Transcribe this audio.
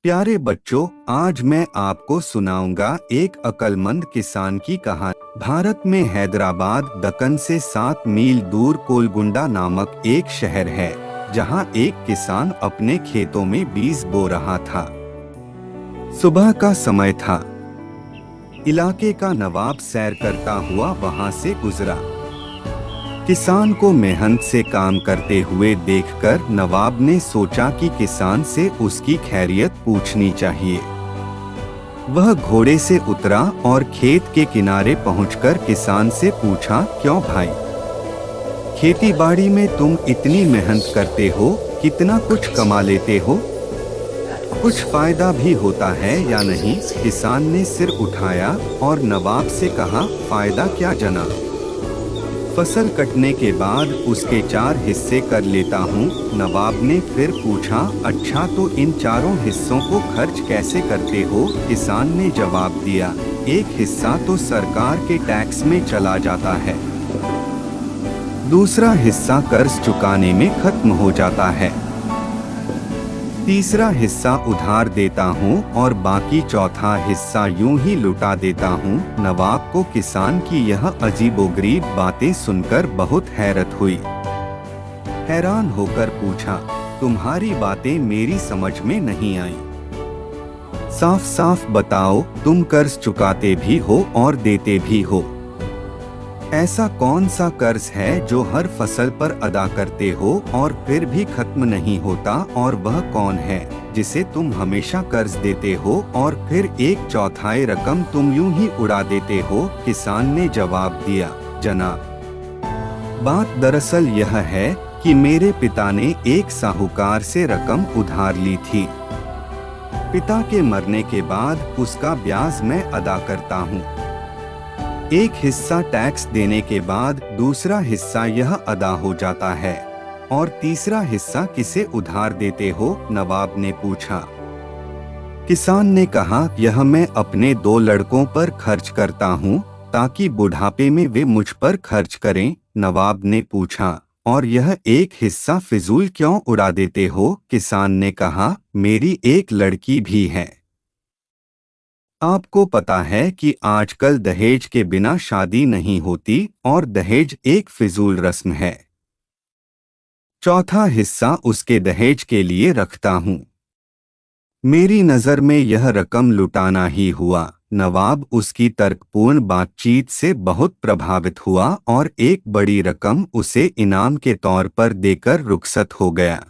प्यारे बच्चों, आज मैं आपको सुनाऊंगा एक अक्लमंद किसान की कहानी। भारत में हैदराबाद दक्कन से 7 मील दूर कोलगुंडा नामक एक शहर है, जहां एक किसान अपने खेतों में बीज बो रहा था। सुबह का समय था। इलाके का नवाब सैर करता हुआ वहां से गुजरा। किसान को मेहनत से काम करते हुए देखकर नवाब ने सोचा कि किसान से उसकी खैरियत पूछनी चाहिए। वह घोड़े से उतरा और खेत के किनारे पहुंचकर किसान से पूछा, क्यों भाई, खेती बाड़ी में तुम इतनी मेहनत करते हो, कितना कुछ कमा लेते हो, कुछ फायदा भी होता है या नहीं? किसान ने सिर उठाया और नवाब से कहा, फायदा क्या जनाब, फसल कटने के बाद उसके 4 हिस्से कर लेता हूँ। नवाब ने फिर पूछा, अच्छा तो इन चारों हिस्सों को खर्च कैसे करते हो? किसान ने जवाब दिया, एक हिस्सा तो सरकार के टैक्स में चला जाता है, दूसरा हिस्सा कर्ज चुकाने में खत्म हो जाता है, तीसरा हिस्सा उधार देता हूँ और बाकी चौथा हिस्सा यूं ही लुटा देता हूँ। नवाब को किसान की यह अजीबोगरीब बातें सुनकर बहुत हैरत हुई। हैरान होकर पूछा, तुम्हारी बातें मेरी समझ में नहीं आई, साफ साफ बताओ, तुम कर्ज चुकाते भी हो और देते भी हो। ऐसा कौन सा कर्ज है जो हर फसल पर अदा करते हो और फिर भी खत्म नहीं होता, और वह कौन है जिसे तुम हमेशा कर्ज देते हो और फिर 1/4 रकम तुम यूं ही उड़ा देते हो? किसान ने जवाब दिया, जनाब, बात दरअसल यह है कि मेरे पिता ने एक साहूकार से रकम उधार ली थी। पिता के मरने के बाद उसका ब्याज मैं अदा करता हूँ। एक हिस्सा टैक्स देने के बाद दूसरा हिस्सा यह अदा हो जाता है, और तीसरा हिस्सा किसे उधार देते हो? नवाब ने पूछा। किसान ने कहा, यह मैं अपने 2 लड़कों पर खर्च करता हूँ ताकि बुढ़ापे में वे मुझ पर खर्च करें। नवाब ने पूछा, और यह एक हिस्सा फिजूल क्यों उड़ा देते हो? किसान ने कहा, मेरी एक लड़की भी है। आपको पता है कि आजकल दहेज के बिना शादी नहीं होती और दहेज एक फिजूल रस्म है। चौथा हिस्सा उसके दहेज के लिए रखता हूँ। मेरी नज़र में यह रकम लुटाना ही हुआ। नवाब उसकी तर्कपूर्ण बातचीत से बहुत प्रभावित हुआ और एक बड़ी रकम उसे इनाम के तौर पर देकर रुखसत हो गया।